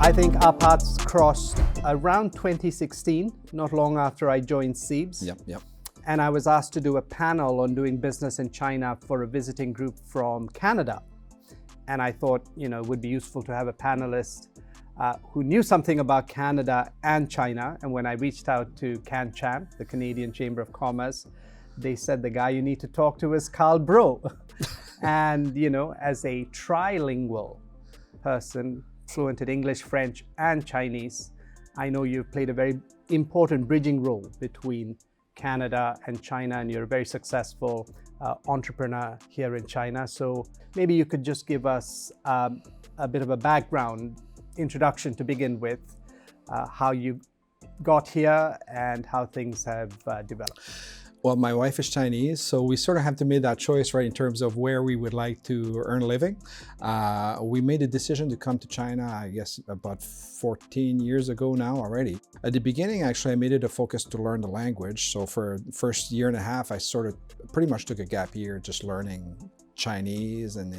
I think our paths crossed around 2016, not long after I joined CEIBS. Yep. And I was asked to do a panel on doing business in China for a visiting group from Canada. And I thought, it would be useful to have a panelist who knew something about Canada and China. And when I reached out to CanCham, the Canadian Chamber of Commerce, they said the guy you need to talk to is Carl Breu. And, as a trilingual person, fluent in English, French, and Chinese, I know you've played a very important bridging role between Canada and China, and you're a very successful entrepreneur here in China. So maybe you could just give us a bit of a background introduction to begin with, how you got here and how things have developed. Well, my wife is Chinese, so we sort of have to make that choice, right, in terms of where we would like to earn a living. We made a decision to come to China, I guess, about 14 years ago now already. At the beginning, actually, I made it a focus to learn the language. So for the first year and a half, I sort of pretty much took a gap year just learning Chinese, and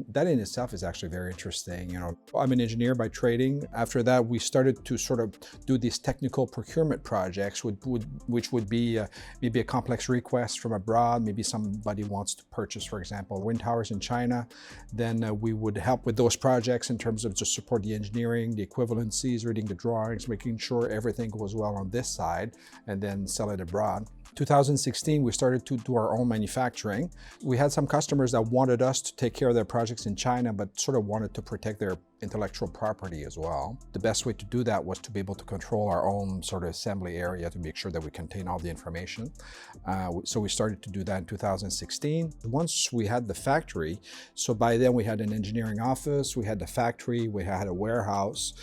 that in itself is actually very interesting. I'm an engineer by training. After that, we started to sort of do these technical procurement projects, which would be maybe a complex request from abroad. Maybe somebody wants to purchase, for example, wind towers in China. Then we would help with those projects in terms of just support the engineering, the equivalencies, reading the drawings, making sure everything goes well on this side, and then sell it abroad. 2016, we started to do our own manufacturing. We had some customers that wanted us to take care of their projects in China, but sort of wanted to protect their intellectual property as well. The best way to do that was to be able to control our own sort of assembly area to make sure that we contain all the information. So we started to do that in 2016. Once we had the factory, so by then we had an engineering office, we had the factory, we had a warehouse.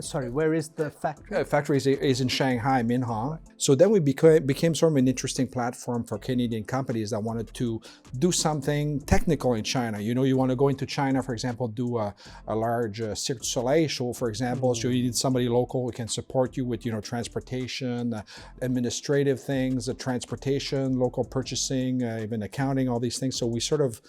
Sorry, where is the factory? Factory is in Shanghai, Minhang. So then we became sort of an interesting platform for Canadian companies that wanted to do something technical in China. You want to go into China, for example, do a large Cirque du Soleil show, for example. So you need somebody local who can support you with, transportation, administrative things, transportation, local purchasing, even accounting, all these things. So we sort of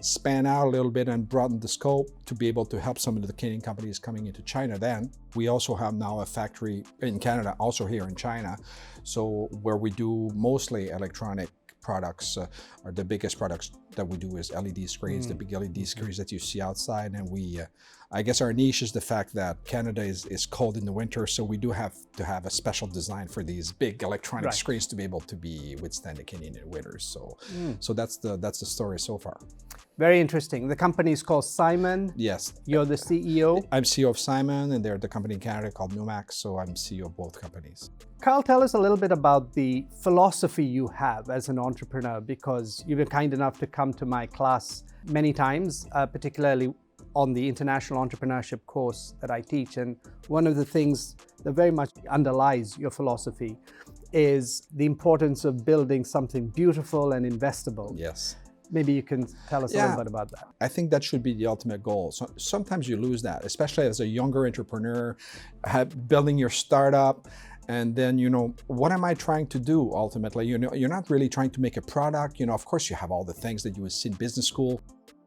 span out a little bit and broaden the scope to be able to help some of the Canadian companies coming into China then. We also have now a factory in Canada, also here in China, so where we do mostly electronic products. The biggest products that we do is LED screens, the big LED screens that you see outside. And I guess our niche is the fact that Canada is cold in the winter, so we do have to have a special design for these big electronic screens to be able to withstand the Canadian winters. So that's the story so far. Very interesting. The company is called Saimen. Yes. You're the CEO. I'm CEO of Saimen, and they're the company in Canada called Nummax, so I'm CEO of both companies. Carl, tell us a little bit about the philosophy you have as an entrepreneur, because you've been kind enough to come to my class many times, particularly on the international entrepreneurship course that I teach. And one of the things that very much underlies your philosophy is the importance of building something beautiful and investable. Yes. Maybe you can tell us a little bit about that. I think that should be the ultimate goal. So sometimes you lose that, especially as a younger entrepreneur, building your startup. And then, what am I trying to do ultimately? You're not really trying to make a product. Of course, you have all the things that you would see in business school.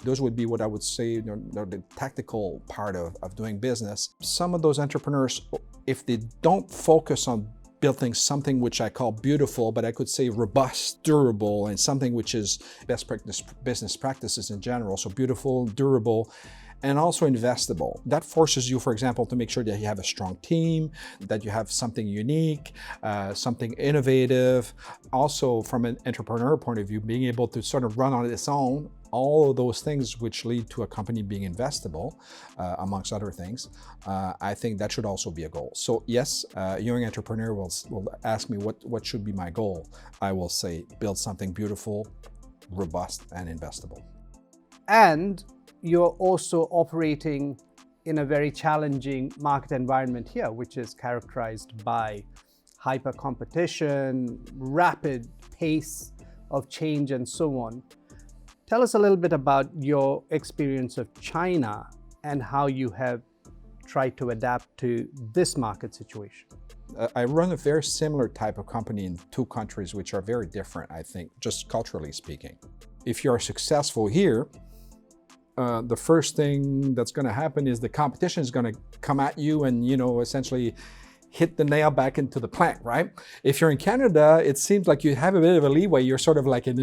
Those would be what I would say, the tactical part of doing business. Some of those entrepreneurs, if they don't focus on building something which I call beautiful, but I could say robust, durable, and something which is best business practices in general. So beautiful, durable, and also investable. That forces you, for example, to make sure that you have a strong team, that you have something unique, something innovative. Also, from an entrepreneur point of view, being able to sort of run on its own, all of those things which lead to a company being investable, amongst other things. I think that should also be a goal. So yes, a young entrepreneur will ask me what should be my goal. I will say build something beautiful, robust, and investable. And you're also operating in a very challenging market environment here, which is characterized by hyper competition, rapid pace of change, and so on. Tell us a little bit about your experience of China and how you have tried to adapt to this market situation. I run a very similar type of company in two countries which are very different, I think, just culturally speaking. If you are successful here, the first thing that's going to happen is the competition is going to come at you and, essentially hit the nail back into the plank, right? If you're in Canada, it seems like you have a bit of a leeway. You're sort of like you're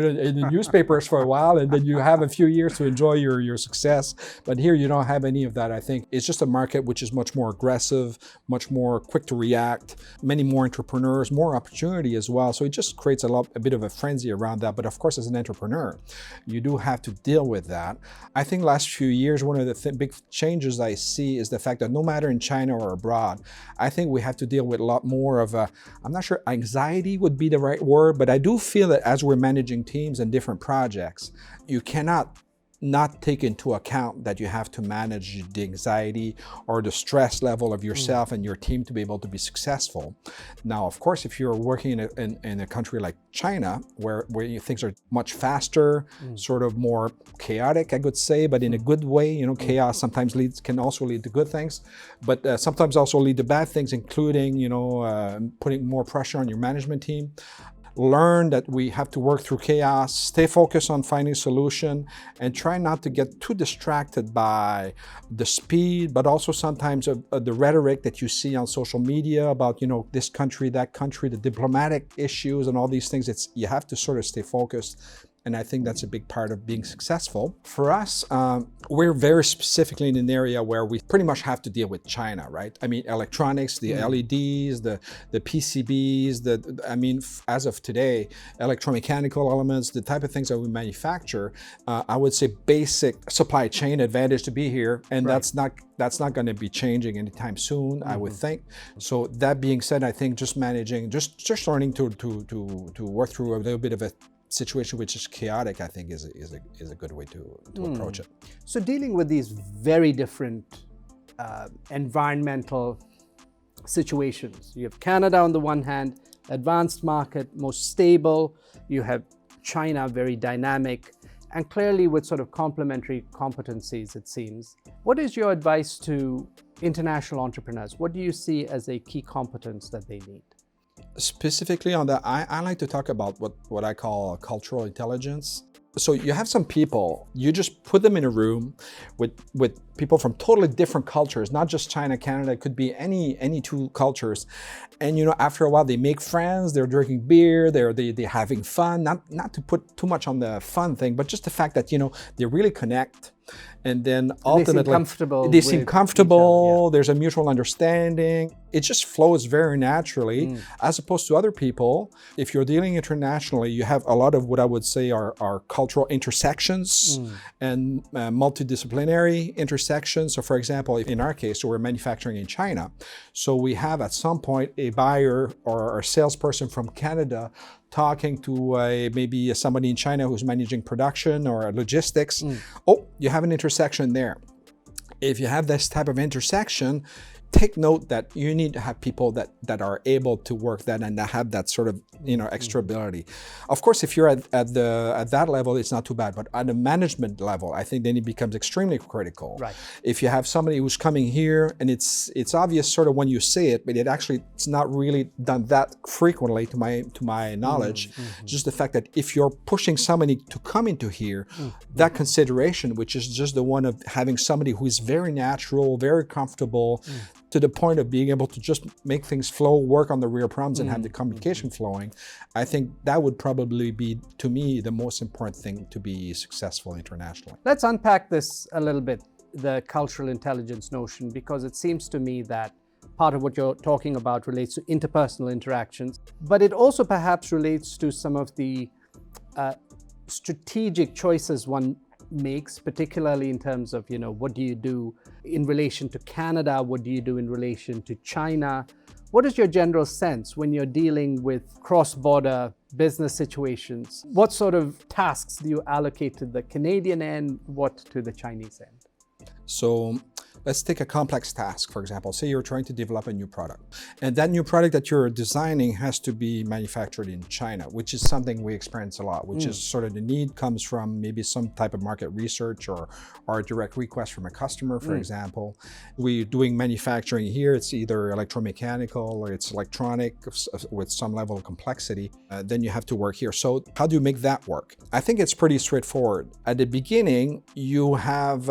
in the newspapers for a while, and then you have a few years to enjoy your success. But here you don't have any of that. I think it's just a market which is much more aggressive, much more quick to react, many more entrepreneurs, more opportunity as well. So it just creates a bit of a frenzy around that. But of course, as an entrepreneur, you do have to deal with that. I think last few years, one of the big changes I see is the fact that no matter in China or abroad, I think we have to deal with a lot more of I'm not sure anxiety would be the right word, but I do feel that as we're managing teams and different projects, you cannot not take into account that you have to manage the anxiety or the stress level of yourself and your team to be able to be successful. Now, of course, if you're working in a country like China, where things are much faster, sort of more chaotic, I could say, but in a good way. Chaos sometimes can also lead to good things, but sometimes also lead to bad things, including, putting more pressure on your management team. Learn that we have to work through chaos, stay focused on finding a solution, and try not to get too distracted by the speed, but also sometimes the rhetoric that you see on social media about, this country, that country, the diplomatic issues and all these things. You have to sort of stay focused. And I think that's a big part of being successful. For us, we're very specifically in an area where we pretty much have to deal with China, right? I mean, electronics, the LEDs, the PCBs, as of today, electromechanical elements, the type of things that we manufacture, I would say basic supply chain advantage to be here. And that's not going to be changing anytime soon, I would think. So that being said, I think just managing, just learning to work through a little bit of a situation which is chaotic, I think is a good way to approach it. So dealing with these very different environmental situations, you have Canada on the one hand, advanced market, most stable. You have China, very dynamic, and clearly with sort of complementary competencies, it seems. What is your advice to international entrepreneurs? What do you see as a key competence that they need? Specifically on that, I like to talk about what I call cultural intelligence. So you have some people, you just put them in a room with people from totally different cultures, not just China, Canada, it could be any two cultures. And after a while they make friends, they're drinking beer, they're having fun, not to put too much on the fun thing, but just the fact that, they really connect. And then ultimately, they seem comfortable, there's a mutual understanding. It just flows very naturally, as opposed to other people. If you're dealing internationally, you have a lot of what I would say are cultural intersections and multidisciplinary intersections. So for example, in our case, we're manufacturing in China. So we have at some point a buyer or a salesperson from Canada talking to maybe somebody in China who's managing production or logistics. Oh, you have an intersection there. If you have this type of intersection, take note that you need to have people that are able to work that and that have that sort of extra ability. Of course, if you're at that level, it's not too bad. But at the management level, I think then it becomes extremely critical. Right. If you have somebody who's coming here, and it's obvious sort of when you say it, but it's not really done that frequently to my knowledge. Just the fact that if you're pushing somebody to come into here, that consideration, which is just the one of having somebody who is very natural, very comfortable, to the point of being able to just make things flow, work on the real problems and have the communication flowing, I think that would probably be, to me, the most important thing to be successful internationally. Let's unpack this a little bit, the cultural intelligence notion, because it seems to me that part of what you're talking about relates to interpersonal interactions, but it also perhaps relates to some of the strategic choices one makes, particularly in terms of, what do you do in relation to Canada? What do you do in relation to China? What is your general sense when you're dealing with cross-border business situations? What sort of tasks do you allocate to the Canadian end, what to the Chinese end? So Let's take a complex task, for example. Say you're trying to develop a new product, and that new product that you're designing has to be manufactured in China, which is something we experience a lot, which is sort of the need comes from maybe some type of market research or a direct request from a customer, for example. We're doing manufacturing here. It's either electromechanical or it's electronic with some level of complexity. Then you have to work here. So how do you make that work? I think it's pretty straightforward. At the beginning, you have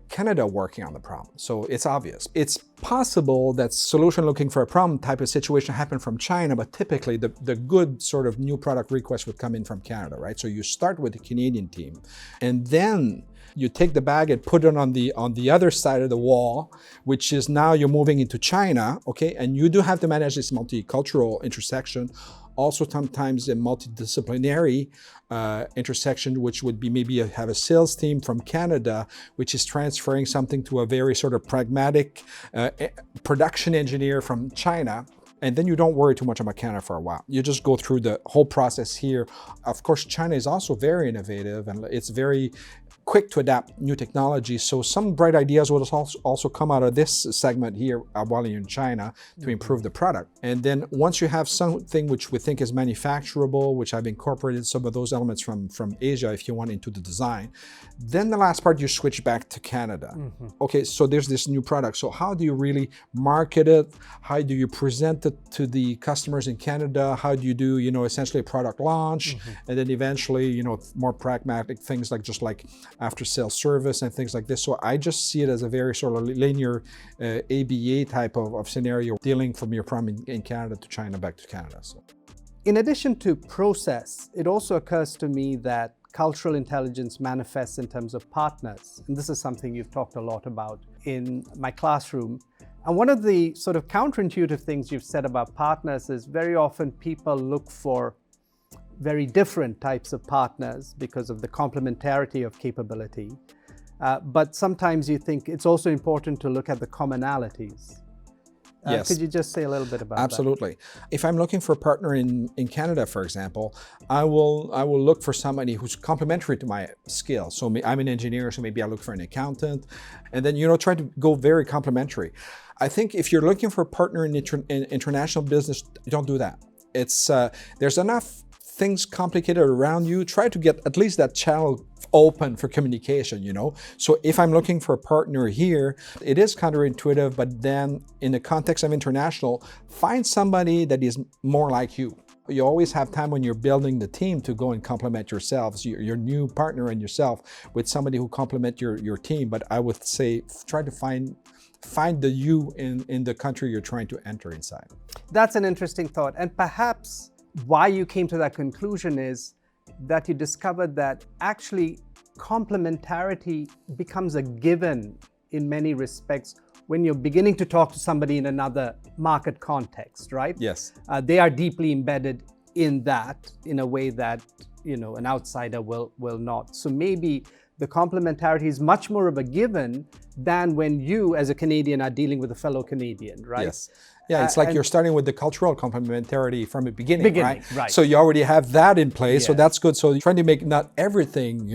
Canada working on the problem. So it's obvious. It's possible that solution looking for a problem type of situation happened from China, but typically the good sort of new product request would come in from Canada, right? So you start with the Canadian team, and then you take the bag and put it on the other side of the wall, which is now you're moving into China, okay? And you do have to manage this multicultural intersection. Also sometimes a multidisciplinary intersection, which would be maybe have a sales team from Canada, which is transferring something to a very sort of pragmatic production engineer from China. And then you don't worry too much about Canada for a while. You just go through the whole process here. Of course, China is also very innovative and it's very quick to adapt new technology. So some bright ideas will also come out of this segment here while you're in China to improve the product. And then once you have something which we think is manufacturable, which I've incorporated some of those elements from Asia, if you want, into the design, then the last part, you switch back to Canada. Okay, so there's this new product. So how do you really market it? How do you present it to the customers in Canada? How do you do, essentially a product launch? And then eventually, more pragmatic things like after sales service and things like this. So I just see it as a very sort of linear ABA type of scenario, dealing from your problem in Canada to China back to Canada. So, in addition to process, it also occurs to me that cultural intelligence manifests in terms of partners. And this is something you've talked a lot about in my classroom. And one of the sort of counterintuitive things you've said about partners is very often people look for very different types of partners because of the complementarity of capability. But sometimes you think it's also important to look at the commonalities. Yes. Could you just say a little bit about Absolutely. That? If I'm looking for a partner in Canada, for example, I will look for somebody who's complementary to my skills. So I'm an engineer, so maybe I look for an accountant, and then try to go very complementary. I think if you're looking for a partner in international business, don't do that. It's there's enough things complicated around you. Try to get at least that channel open for communication, So if I'm looking for a partner here, it is counterintuitive, but then in the context of international, find somebody that is more like you. You always have time when you're building the team to go and complement yourselves, your new partner and yourself, with somebody who complement your team. But I would say try to find the you in the country you're trying to enter inside. That's an interesting thought. And perhaps why you came to that conclusion is that you discovered that actually complementarity becomes a given in many respects when you're beginning to talk to somebody in another market context, right? Yes. They are deeply embedded in that in a way that an outsider will not. So maybe the complementarity is much more of a given than when you as a Canadian are dealing with a fellow Canadian, right? Yes. Yeah, it's like you're starting with the cultural complementarity from the beginning, right? Right. So you already have that in place, so Yeah. that's good. So you're trying to make not everything,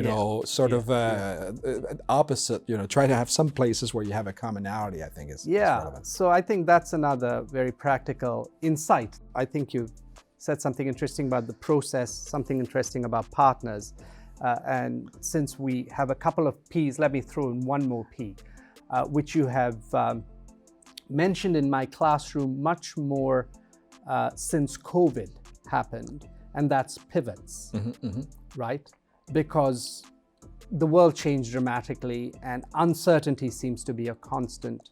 opposite, try to have some places where you have a commonality, I think is relevant. So I think that's another very practical insight. I think you've said something interesting about the process, something interesting about partners. And since we have a couple of P's, let me throw in one more P, which you have mentioned in my classroom much more since COVID happened, and that's pivots, right? Because the world changed dramatically and uncertainty seems to be a constant.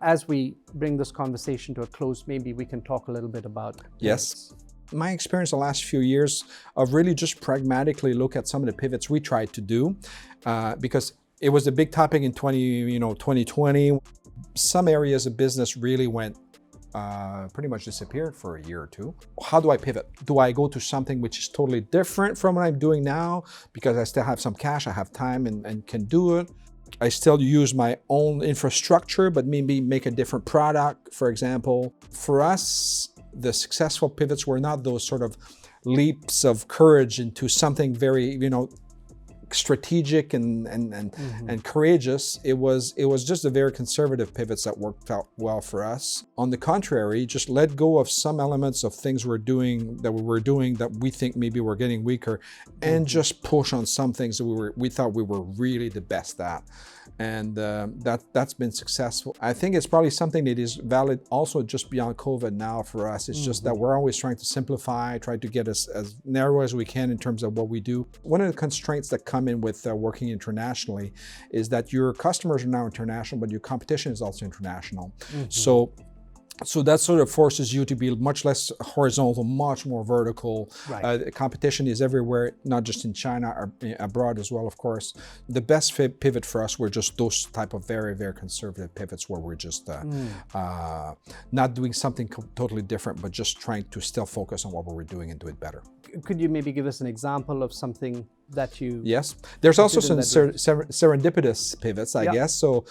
As we bring this conversation to a close, maybe we can talk a little bit about pivots. Yes. My experience the last few years of really just pragmatically look at some of the pivots we tried to do because it was a big topic in 2020. Some areas of business really went pretty much disappeared for a year or two. How do I pivot? Do I go to something which is totally different from what I'm doing now because I still have some cash, I have time and can do it? I still use my own infrastructure, but maybe make a different product, for example. For us, the successful pivots were not those sort of leaps of courage into something very, strategic and courageous. It was just a very conservative pivots that worked out well for us. On the contrary, just let go of some elements of things we were doing that we think maybe we're getting weaker, and just push on some things that we thought we were really the best at. And that's been successful. I think it's probably something that is valid also just beyond COVID now for us. It's just that we're always trying to simplify, try to get as narrow as we can in terms of what we do. One of the constraints that come in with working internationally is that your customers are now international, but your competition is also international. So that sort of forces you to be much less horizontal, much more vertical. Right. Competition is everywhere, not just in China, or abroad as well, of course. The best pivot for us were just those type of very, very conservative pivots where we're just not doing something totally different, but just trying to still focus on what we were doing and do it better. Could you maybe give us an example of something that you... Yes, there's also some serendipitous pivots, I guess. So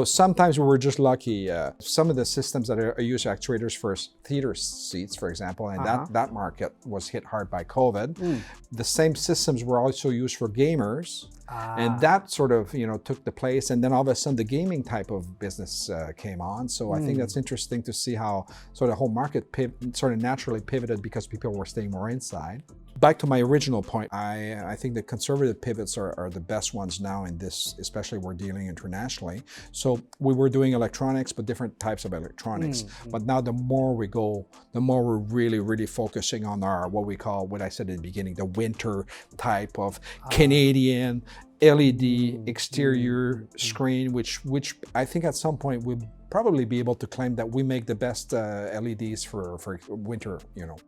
sometimes we were just lucky. Some of the systems that are used actuators for theater seats, for example, and that market was hit hard by COVID. The same systems were also used for gamers. And that sort of, took the place. And then all of a sudden the gaming type of business came on. So I think that's interesting to see how sort of the whole market sort of naturally pivoted because people were staying more inside. Back to my original point, I think the conservative pivots are the best ones now in this, especially we're dealing internationally. So we were doing electronics, but different types of electronics. But now the more we go, the more we're really, really focusing on our, what I said in the beginning, the winter type of Canadian LED exterior screen, which I think at some point we'll probably be able to claim that we make the best LEDs for winter,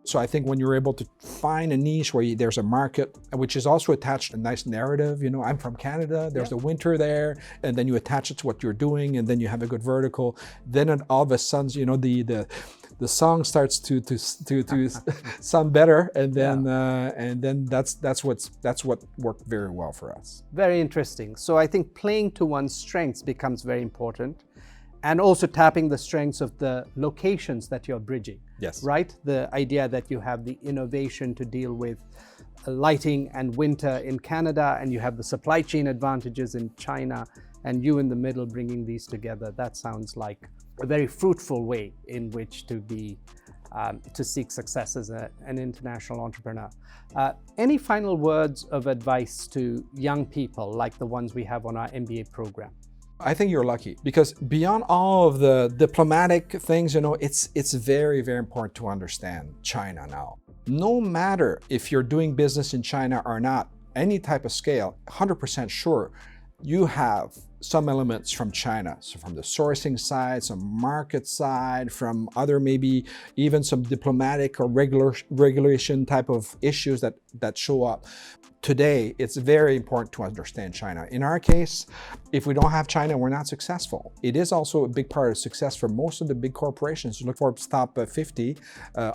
So I think when you're able to find a niche where there's a market, which is also attached a nice narrative, I'm from Canada, there's the winter there, and then you attach it to what you're doing, and then you have a good vertical, then all of a sudden, the song starts to sound better, and then that's what worked very well for us. Very interesting. So I think playing to one's strengths becomes very important, and also tapping the strengths of the locations that you're bridging. Yes. Right? The idea that you have the innovation to deal with lighting and winter in Canada, and you have the supply chain advantages in China, and you in the middle bringing these together. That sounds like a very fruitful way in which to be to seek success as an international entrepreneur. Any final words of advice to young people like the ones we have on our MBA program? I think you're lucky because beyond all of the diplomatic things, it's very, very important to understand China now. No matter if you're doing business in China or not, any type of scale, 100% sure, you have some elements from China. So from the sourcing side, some market side, from other maybe even some diplomatic or regulation type of issues that show up. Today, it's very important to understand China. In our case, if we don't have China, we're not successful. It is also a big part of success for most of the big corporations. You look for top 50,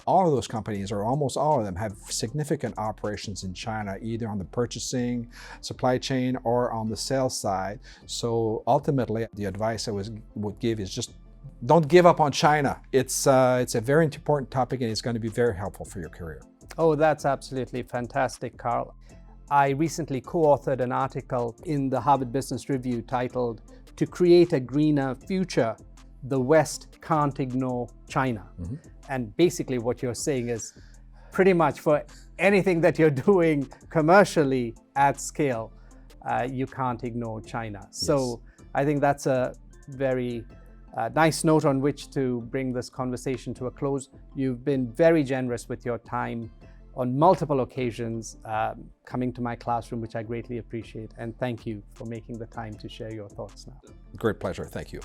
all of those companies, or almost all of them, have significant operations in China, either on the purchasing, supply chain, or on the sales side. So ultimately, the advice I would give is just don't give up on China. It's a very important topic, and it's going to be very helpful for your career. Oh, that's absolutely fantastic, Carl. I recently co-authored an article in the Harvard Business Review titled, "To Create a Greener Future, the West Can't Ignore China." And basically what you're saying is pretty much for anything that you're doing commercially at scale, you can't ignore China. So I think that's a very nice note on which to bring this conversation to a close. You've been very generous with your time on multiple occasions, coming to my classroom, which I greatly appreciate. And thank you for making the time to share your thoughts now. Great pleasure. Thank you.